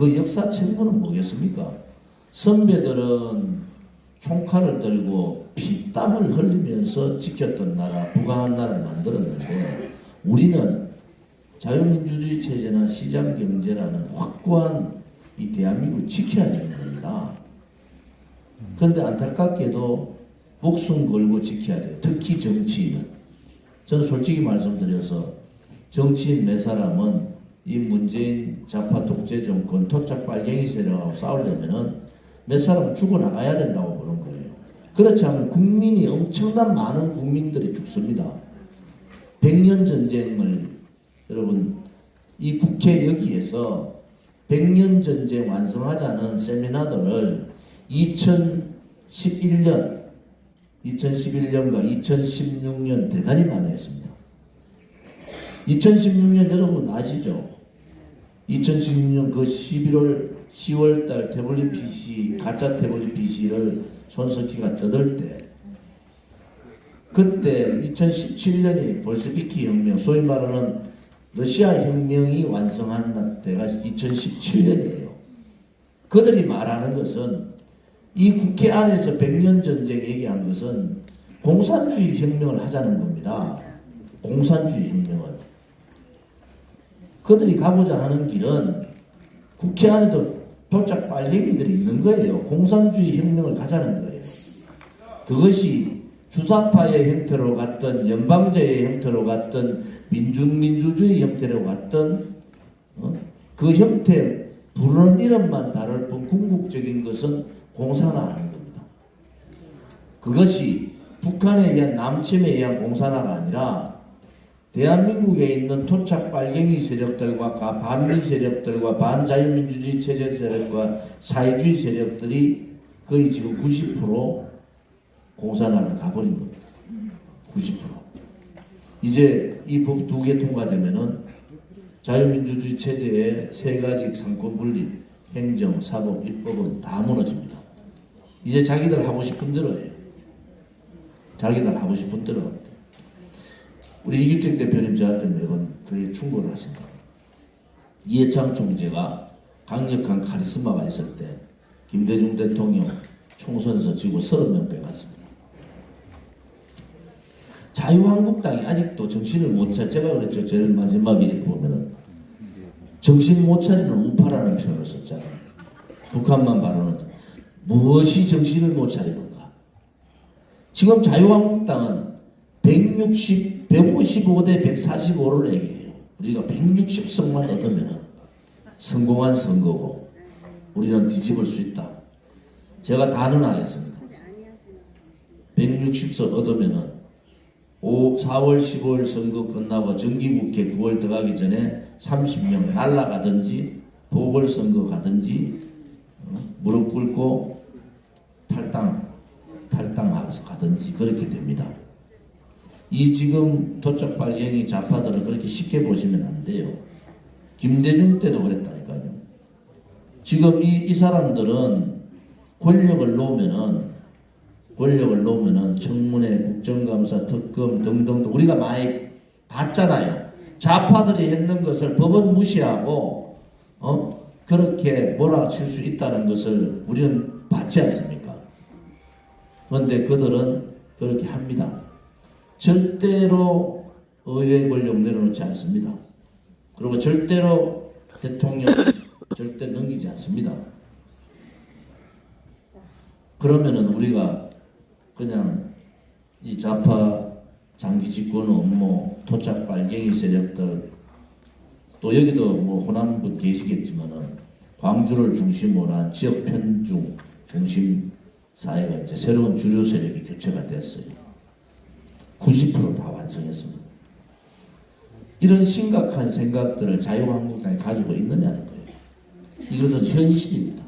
그 역사 책임은 뭐겠습니까? 선배들은 총칼을 들고 피땀을 흘리면서 지켰던 나라, 부강한 나라를 만들었는데 우리는 자유민주주의 체제나 시장경제라는 확고한 이 대한민국을 지켜야 되는 겁니다. 그런데 안타깝게도 목숨 걸고 지켜야 돼요. 특히 정치인은. 저는 솔직히 말씀드려서 정치인 몇 사람은 이 문재인 좌파 독재 정권 토착 빨갱이 세력하고 싸우려면은 몇 사람은 죽어나가야 된다고 보는 거예요. 그렇지 않으면 국민이 엄청난 많은 국민들이 죽습니다. 100년 전쟁을 여러분 이 국회 여기에서 100년 전쟁 완성하자는 세미나들을 2011년과 2016년 대단히 많이 했습니다. 2016년 여러분 아시죠? 2016년 그 10월달 태블릿 PC, 가짜 태블릿 PC를 손석희가 뜯을 때 그때 2017년이 볼셰비키 혁명, 소위 말하는 러시아 혁명이 완성한 때가 2017년이에요. 그들이 말하는 것은 이 국회 안에서 100년 전쟁 얘기한 것은 공산주의 혁명을 하자는 겁니다. 공산주의 혁명을. 그들이 가고자 하는 길은 국회 안에도 도착 빨갱이들이 있는 거예요. 공산주의 혁명을 가자는 거예요. 그것이 주사파의 형태로 갔던 연방제의 형태로 갔던 민중민주주의 형태로 갔던 그 형태 부르는 이름만 다를 뿐 궁극적인 것은 공산화하는 겁니다. 그것이 북한에 의한 남침에 의한 공산화가 아니라 대한민국에 있는 토착 빨갱이 세력들과 반미 세력들과 반자유민주주의 체제 세력과 사회주의 세력들이 거의 지금 90% 공산화를 가버린 겁니다. 90%. 이제 이 법 2개 통과되면은 자유민주주의 체제의 세 가지 상권 분립, 행정, 사법, 입법은 다 무너집니다. 이제 자기들 하고 싶은 대로 해요. 자기들 하고 싶은 대로 합니다. 우리 이규택 대표님 저한테 매번 그게 충고를 하신다. 이해창 총재가 강력한 카리스마가 있을 때 김대중 대통령 총선에서 지고 30명 빼갔습니다. 자유한국당이 아직도 정신을 못 차려. 제가 그랬죠. 제일 마지막에 보면은 정신 못 차리는 우파라는 표현을 썼잖아요. 북한만 바라는 무엇이 정신을 못 차리는가. 지금 자유한국당은 155대 145를 얘기해요. 우리가 160석만 얻으면 성공한 선거고 우리는 뒤집을 수 있다. 제가 단언하겠습니다. 160석 얻으면 4월 15일 선거 끝나고 정기국회 9월 들어가기 전에 30명 날라가든지 보궐선거 가든지 무릎 꿇고 탈당하면서 가든지 그렇게 됩니다. 이 지금 도착 빨갱이 좌파들을 그렇게 쉽게 보시면 안 돼요. 김대중 때도 그랬다니까요. 지금 이 사람들은 권력을 놓으면은 청문회, 국정감사, 특검 등등 우리가 많이 봤잖아요. 좌파들이 했는 것을 법은 무시하고 그렇게 몰아칠 수 있다는 것을 우리는 봤지 않습니까? 그런데 그들은 그렇게 합니다. 절대로 의회 권력 내려놓지 않습니다. 그리고 절대로 대통령 절대 넘기지 않습니다. 그러면은 우리가 그냥 이 좌파 장기 집권 업무, 토착 빨갱이 세력들 또 여기도 뭐 호남분 계시겠지만은 광주를 중심으로 한 지역 편중 중심 사회가 이제 새로운 주류 세력이 교체가 됐어요. 90% 다 완성했습니다. 이런 심각한 생각들을 자유한국당이 가지고 있느냐는 거예요. 이것은 현실입니다.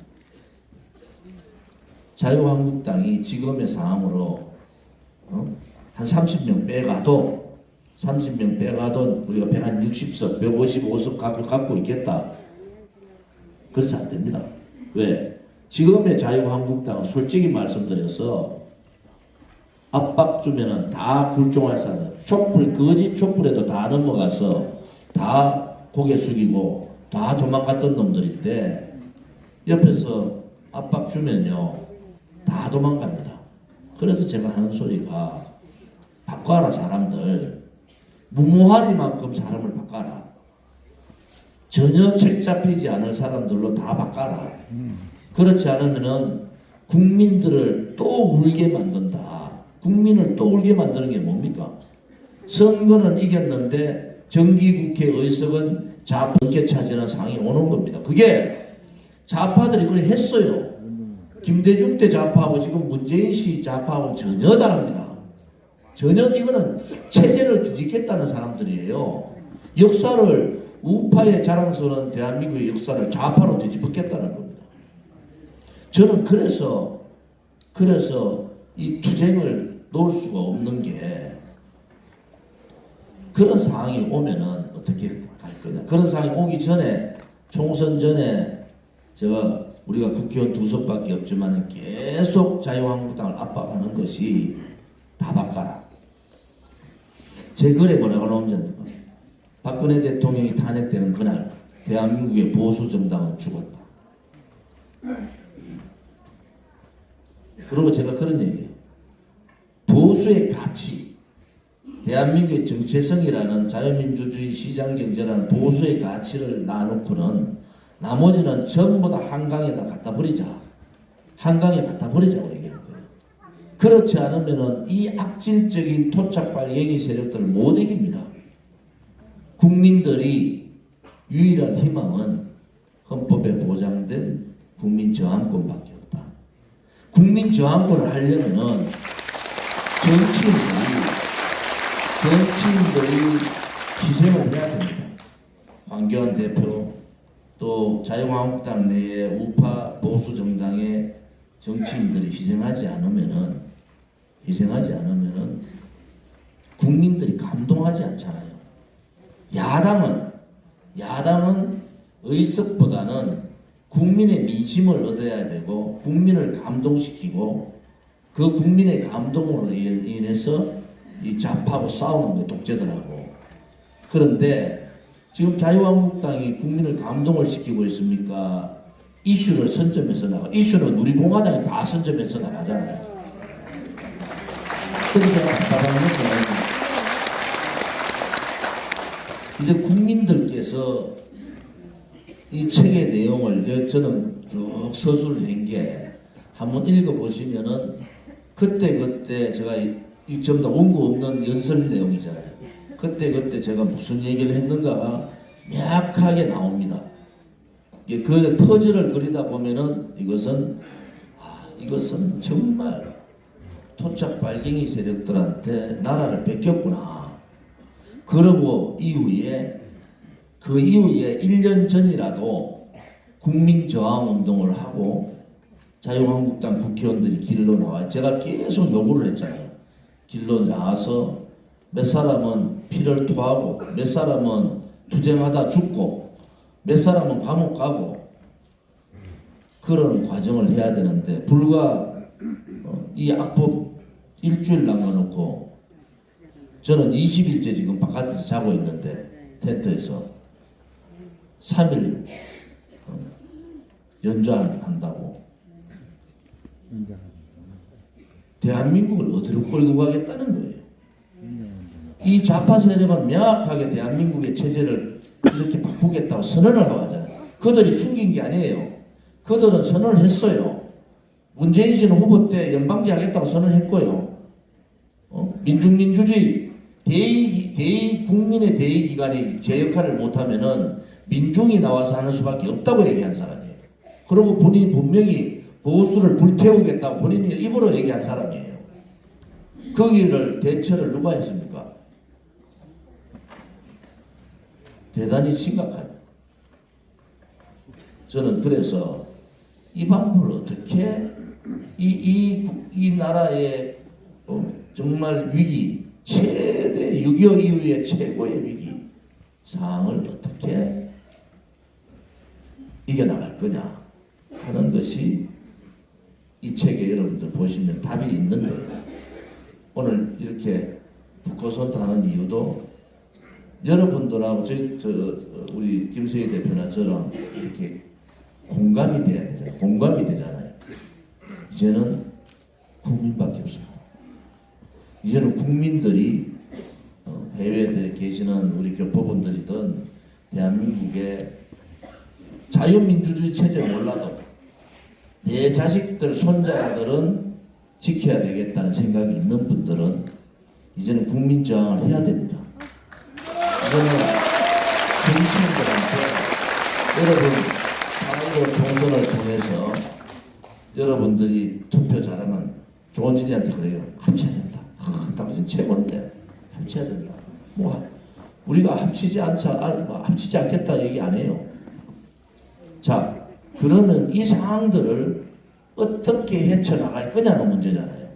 자유한국당이 지금의 상황으로 한 30명 빼가도 우리가 160석, 155석 갖고 있겠다. 그렇지 않답니다. 왜? 지금의 자유한국당은 솔직히 말씀드려서 압박 주면은 다 굴종할 사람, 거짓 촛불에도 다 넘어가서 다 고개 숙이고 다 도망갔던 놈들인데 옆에서 압박 주면요 다 도망갑니다. 그래서 제가 하는 소리가 바꿔라 사람들. 무모하리만큼 사람을 바꿔라. 전혀 책 잡히지 않을 사람들로 다 바꿔라. 그렇지 않으면은 국민들을 또 울게 만든다. 국민을 또 울게 만드는 게 뭡니까? 선거는 이겼는데 정기국회 의석은 좌편께 차지하는 상황이 오는 겁니다. 그게 좌파들이 그래 했어요. 김대중 때 좌파하고 지금 문재인 씨 좌파하고 전혀 다릅니다. 전혀 이거는 체제를 뒤집겠다는 사람들이에요. 역사를 우파의 자랑스러운 대한민국의 역사를 좌파로 뒤집겠다는 겁니다. 저는 그래서 이 투쟁을 놓을 수가 없는 게 그런 상황이 오면은 어떻게 갈 거냐. 그런 상황이 오기 전에 총선 전에 우리가 국회의원 2석밖에 없지만 계속 자유한국당을 압박하는 것이 다 바꿔라. 제 글에 뭐라고 나오는지 박근혜 대통령이 탄핵되는 그날 대한민국의 보수 정당은 죽었다. 그리고 제가 그런 얘기예요. 보수의 가치, 대한민국의 정체성이라는 자유민주주의 시장경제라는 보수의 가치를 놔놓고는 나머지는 전부 다 한강에다 갖다 버리자. 한강에 갖다 버리자고 얘기하는 거예요. 그렇지 않으면은 이 악질적인 토착발갱이 세력들을 못 이깁니다. 국민들이 유일한 희망은 헌법에 보장된 국민 저항권밖에 없다. 국민 저항권을 하려면은 정치인들이 희생을 해야 됩니다. 황교안 대표 또 자유한국당 내에 우파 보수 정당의 정치인들이 희생하지 않으면은 국민들이 감동하지 않잖아요. 야당은 의석보다는 국민의 민심을 얻어야 되고 국민을 감동시키고 그 국민의 감동으로 인해서 이 좌파하고 싸우는 게 독재더라고. 그런데 지금 자유한국당이 국민을 감동을 시키고 있습니까? 이슈를 선점해서 나가. 이슈는 우리 공화당이 다 선점해서 나가잖아요. 그래서 제가 답답한 것은 이제 국민들께서 이 책의 내용을 저는 쭉 서술을 한 게 한번 읽어보시면은 그때 제가 전부 다 원고 없는 연설 내용이잖아요. 그때 제가 무슨 얘기를 했는가가 명확하게 나옵니다. 그 퍼즐을 그리다 보면은 이것은 정말 토착 빨갱이 세력들한테 나라를 뺏겼구나. 그러고 그 이후에 1년 전이라도 국민 저항 운동을 하고 자유한국당 국회의원들이 길로 나와요. 제가 계속 요구를 했잖아요. 길로 나와서 몇 사람은 피를 토하고 몇 사람은 투쟁하다 죽고 몇 사람은 감옥 가고 그런 과정을 해야 되는데 불과 이 악법 일주일 남겨놓고 저는 20일째 지금 바깥에서 자고 있는데 텐트에서 3일 연좌한다고 대한민국을 어디로 끌고 가겠다는 거예요. 이 좌파 세력은 명확하게 대한민국의 체제를 이렇게 바꾸겠다고 선언을 하고 하잖아요. 그들이 숨긴 게 아니에요. 그들은 선언을 했어요. 문재인 씨는 후보 때 연방제 하겠다고 선언했고요. 민중민주주의 국민의 대의기관이 제 역할을 못하면은 민중이 나와서 하는 수밖에 없다고 얘기한 사람이에요. 그리고 본인이 분명히 보수를 불태우겠다고 본인이 입으로 얘기한 사람이에요. 거기를 대처를 누가 했습니까? 대단히 심각하죠. 저는 그래서 이 방법을 어떻게 이 나라의 정말 위기 최대 6.25 이후의 최고의 위기 상황을 어떻게 이겨나갈 거냐 하는 것이 이 책에 여러분들 보시면 답이 있는데 오늘 이렇게 북커선트 하는 이유도 여러분들하고 우리 김세희 대표나 저랑 이렇게 공감이 돼야 되잖아요. 공감이 되잖아요. 이제는 국민밖에 없어요. 이제는 국민들이 해외에 계시는 우리 교포분들이든 대한민국의 자유민주주의 체제 몰라도 내 자식들, 손자들은 지켜야 되겠다는 생각이 있는 분들은 이제는 국민저항을 해야 됩니다. 이거는 정치인들한테 여러분 4.15 총선을 통해서 여러분들이 투표 잘하면 조원진이한테 그래요. 합쳐야 된다. 당신 최고인데 합쳐야 된다. 뭐 우리가 합치지 않겠다 얘기 안 해요. 자, 그러면 이 상황들을 어떻게 헤쳐나갈 거냐는 문제잖아요.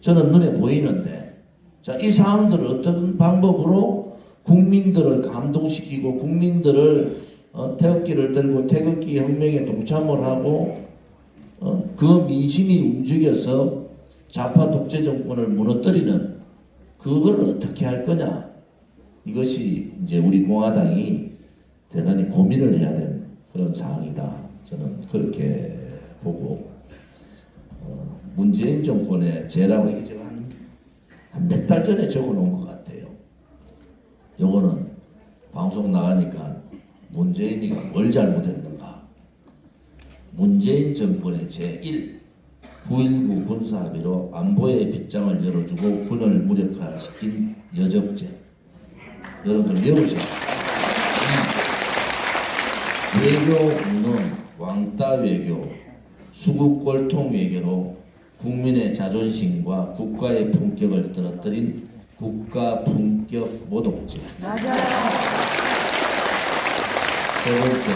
저는 눈에 보이는데, 자, 이 상황들을 어떤 방법으로 국민들을 감동시키고 국민들을 태극기를 들고 태극기 혁명에 동참을 하고 그 민심이 움직여서 좌파 독재 정권을 무너뜨리는 그걸 어떻게 할 거냐. 이것이 이제 우리 공화당이 대단히 고민을 해야 되는 그런 상황이다. 저는 그렇게 보고 문재인 정권의 죄라고 이제 한 몇 달 전에 적어놓은 것 같아요. 요거는 방송 나가니까 문재인이가 뭘 잘못했는가. 문재인 정권의 제1 9.19 군사합의로 안보의 빗장을 열어주고 군을 무력화시킨 여적죄. 여러분들 외우세요. 외교는 왕따 외교, 수국 꼴통 외교로 국민의 자존심과 국가의 품격을 떨어뜨린 국가 품격 모독죄. 맞아요. 세 번째,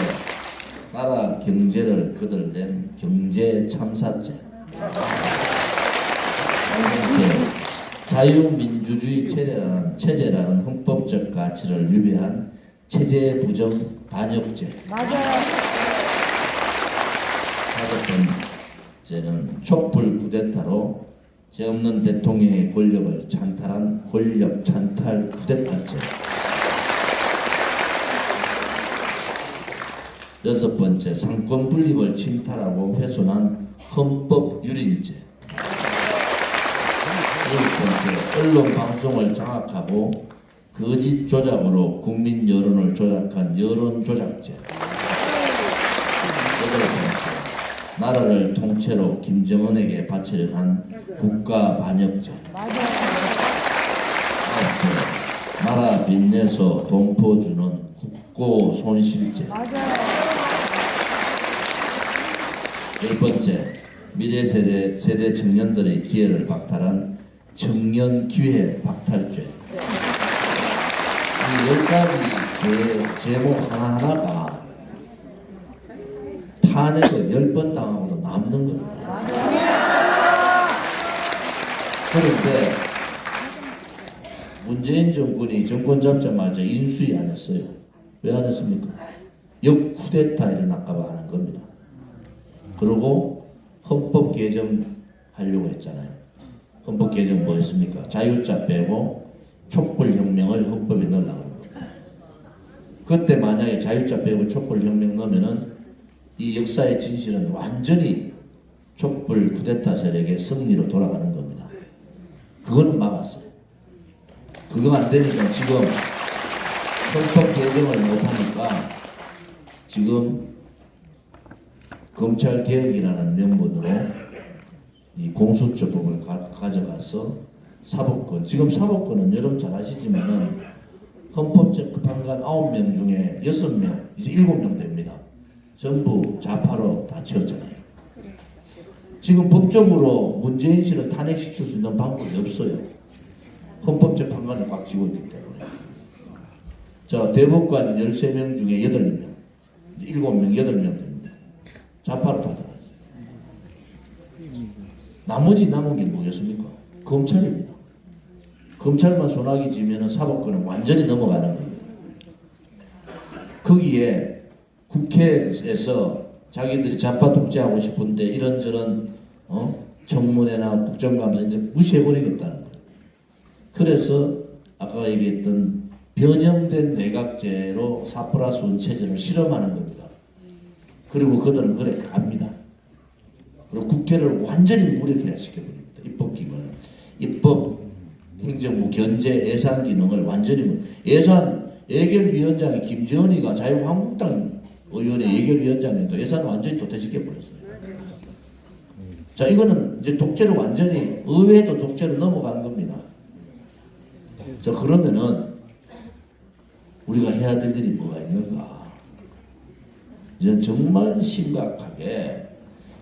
나라 경제를 거들낸 경제 참사죄. 자유민주주의 체제라는 헌법적 가치를 위배한 체제 부정 반역죄. 맞아요. 다섯 번째는 촛불 쿠데타로 죄 없는 대통령의 권력을 찬탈한 권력 찬탈 쿠데타죄. 여섯 번째, 상권 분립을 침탈하고 훼손한 헌법 유린죄. 일곱 번째, 언론 방송을 장악하고 거짓 조작으로 국민 여론을 조작한 여론 조작죄. 여덟 번째, 나라를 통째로 김정은에게 바치려 한 국가 반역죄. 아홉 번째, 나라 빚내서 돈 퍼주는 국고 손실죄. 열 번째, 미래 세대 청년들의 기회를 박탈한 청년 기회 박탈죄. 이 10가지 제목 하나하나가 탄핵을 10번 당하고도 남는 겁니다. 그런데 문재인 정권이 정권 잡자마자 인수위 안 했어요. 왜 안 했습니까? 역쿠데타 일어날까봐 하는 겁니다. 그리고 헌법 개정 하려고 했잖아요. 헌법 개정 뭐 했습니까? 자유자 빼고 촛불혁명을 헌법에 넣으려고 합니다. 그때 만약에 자유자 빼고 촛불혁명 넣으면은 이 역사의 진실은 완전히 촛불 쿠데타 세력의 승리로 돌아가는 겁니다. 그거는 막았어요. 그거 안 되니까 지금 헌법 개정을 못하니까 지금 검찰 개혁이라는 명분으로 이 공수처법을 가져가서 사법권, 지금 사법권은 여러분 잘 아시지만은 헌법재판관 9명 중에 6명, 이제 7명 됩니다. 전부 좌파로 다 채웠잖아요. 지금 법적으로 문재인 씨를 탄핵시킬 수 있는 방법이 없어요. 헌법재판관을 꽉 쥐고 있기 때문에. 자, 대법관 13명 중에 8명, 7명, 8명 됩니다. 좌파로 다 들어가요. 나머지 남은 게 뭐겠습니까? 검찰입니다. 검찰만 손아귀 쥐면 사법권은 완전히 넘어가는 겁니다. 거기에 국회에서 자기들이 좌파 독재하고 싶은데 이런저런 청문회나 국정감사 이제 무시해버리겠다는 거예요. 그래서 아까 얘기했던 변형된 내각제로 4+1 체제를 실험하는 겁니다. 그리고 그들은 그래 갑니다. 그리고 국회를 완전히 무력화 시켜버립니다. 입법기관을. 입법, 행정부, 견제, 예산 기능을 완전히 예산 예결위원장이 김재원이가 자유한국당 의원의 예결위원장인데 예산을 완전히 도태시켜버렸어요. 자, 이거는 이제 독재로 완전히 의회도 독재로 넘어간 겁니다. 자, 그러면은 우리가 해야 될 일이 뭐가 있는가? 이제 정말 심각하게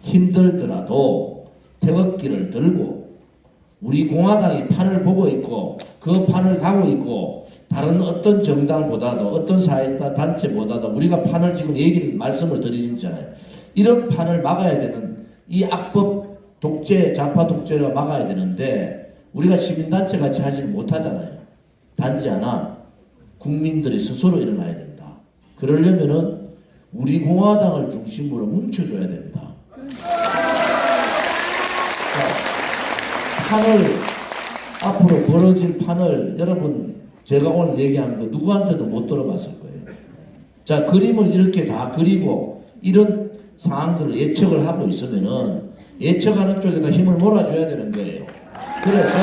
힘들더라도 태극기를 들고 우리 공화당이 판을 보고 있고 그 판을 가고 있고 다른 어떤 정당보다도 어떤 사회단체보다도 우리가 판을 지금 말씀을 드리잖아요. 이런 판을 막아야 되는 이 악법 독재, 좌파 독재를 막아야 되는데 우리가 시민단체 같이 하지 못하잖아요. 단지 하나 국민들이 스스로 일어나야 된다. 그러려면은 우리 공화당을 중심으로 뭉쳐줘야 됩니다. 판을 앞으로 벌어질 판을 여러분 제가 오늘 얘기한 거 누구한테도 못 들어봤을 거예요. 자, 그림을 이렇게 다 그리고 이런 상황들을 예측을 하고 있으면은 예측하는 쪽에다 힘을 몰아줘야 되는 거예요. 그래서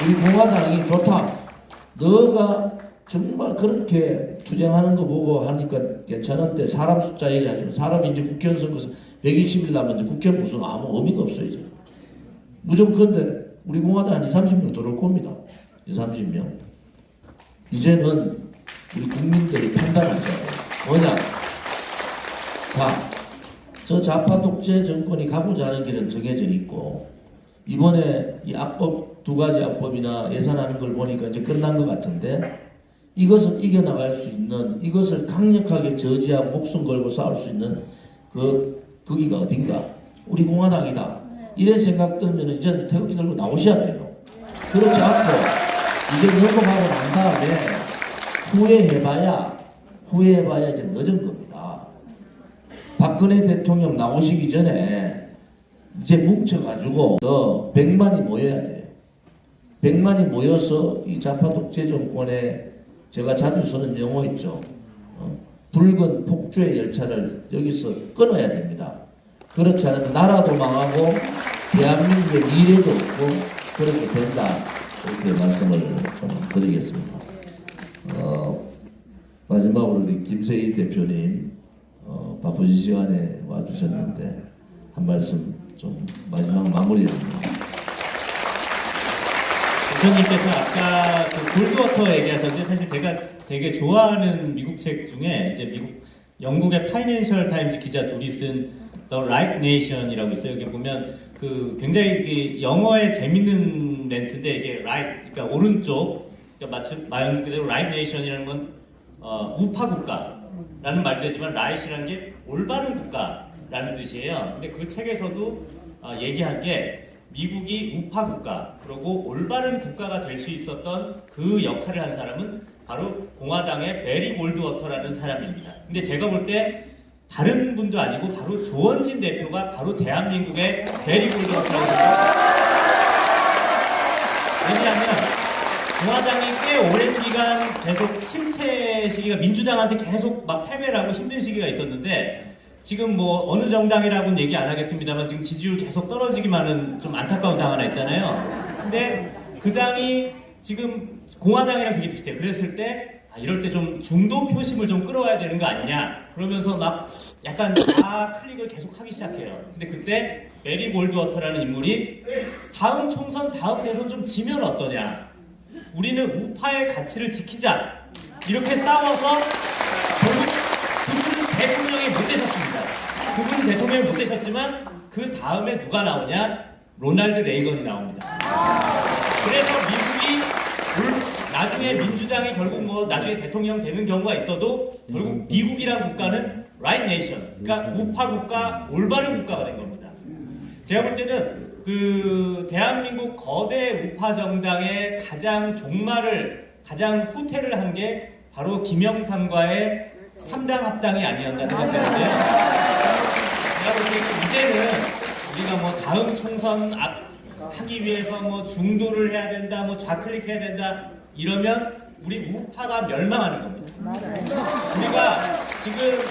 우리 공화당이 좋다. 너가 정말 그렇게 투쟁하는 거 보고 하니까 괜찮은데 사람 숫자 얘기하지만 사람이 이제 국회의원 선거에서 120일 남았는데 국회 무슨 아무 의미가 없어요. 이제. 무조건 근데 우리 공화당 한 2, 30명 들어올 겁니다. 2, 30명. 이제는 우리 국민들이 판단하셔야 돼요. 뭐냐? 자, 저 좌파 독재 정권이 가고자 하는 길은 정해져 있고 이번에 이 악법 두 가지 악법이나 예산하는 걸 보니까 이제 끝난 것 같은데 이것을 이겨나갈 수 있는 이것을 강력하게 저지하고 목숨 걸고 싸울 수 있는 거기가 어딘가? 우리 공화당이다. 이런 생각 들면 이제 태극기 들고 나오셔야 돼요. 그렇지 않고 이제 넘어가고 난 다음에 후회해봐야 이제 늦은 겁니다. 박근혜 대통령 나오시기 전에 이제 뭉쳐가지고 100만이 모여야 돼요. 100만이 모여서 이 좌파 독재 정권에 제가 자주 쓰는 용어 있죠. 붉은 폭주의 열차를 여기서 끊어야 됩니다. 그렇지 않으면 나라도 망하고 대한민국의 미래도 없고 그렇게 된다. 이렇게 말씀을 좀 드리겠습니다. 마지막으로 우리 김세희 대표님 바쁘신 시간에 와주셨는데 한 말씀 좀 마지막 마무리합니다. 대표님께서 아까 그 골드워터 얘기하셨는데 사실 제가 되게 좋아하는 미국 책 중에 이제 영국의 파이낸셜 타임즈 기자 둘이 쓴 The Right Nation이라고 있어요. 여기 보면 그 굉장히 영어의 재밌는 멘트인데 이게 right, 그러니까 오른쪽, 그러니까 말 그대로 right nation이라는 건 우파 국가라는 말도 되지만 right이라는 게 올바른 국가라는 뜻이에요. 근데 그 책에서도 얘기한 게 미국이 우파 국가, 그리고 올바른 국가가 될 수 있었던 그 역할을 한 사람은 바로 공화당의 베리 골드워터라는 사람입니다. 근데 제가 볼 때 다른 분도 아니고 바로 조원진 대표가 바로 대한민국의 베리 골드워터라고 생각합니다. 왜냐하면 공화당이 꽤 오랜 기간 계속 침체 시기가 민주당한테 계속 막 패배를 하고 힘든 시기가 있었는데 지금 뭐 어느 정당이라고는 얘기 안 하겠습니다만 지금 지지율 계속 떨어지기만 하는 좀 안타까운 당 하나 있잖아요. 근데 그 당이 지금 공화당이랑 되게 비슷해요. 그랬을 때 이럴 때 좀 중도 표심을 좀 끌어와야 되는 거 아니냐 그러면서 막 약간 클릭을 계속 하기 시작해요. 근데 그때 메리 골드워터라는 인물이 다음 총선 다음 대선 좀 지면 어떠냐, 우리는 우파의 가치를 지키자, 이렇게 싸워서 결국 그분은 대통령이 못 되셨습니다. 그분은 대통령이 못 되셨지만 그 다음에 누가 나오냐? 로널드 레이건이 나옵니다. 그래서 미국이 나중에 민주당이 결국 뭐 나중에 대통령 되는 경우가 있어도 결국 미국이란 국가는 right nation, 그러니까 우파 국가, 올바른 국가가 된 겁니다. 제가 볼 때는 그 대한민국 거대 우파 정당의 가장 종말을, 가장 후퇴를 한 게 바로 김영삼과의 3당 합당이 아니었나 생각되는데요. 제가 볼 때는 이제는 우리가 뭐 다음 총선 하기 위해서 뭐 중도를 해야 된다, 뭐 좌클릭해야 된다 이러면 우리 우파가 멸망하는 겁니다. 우리가 지금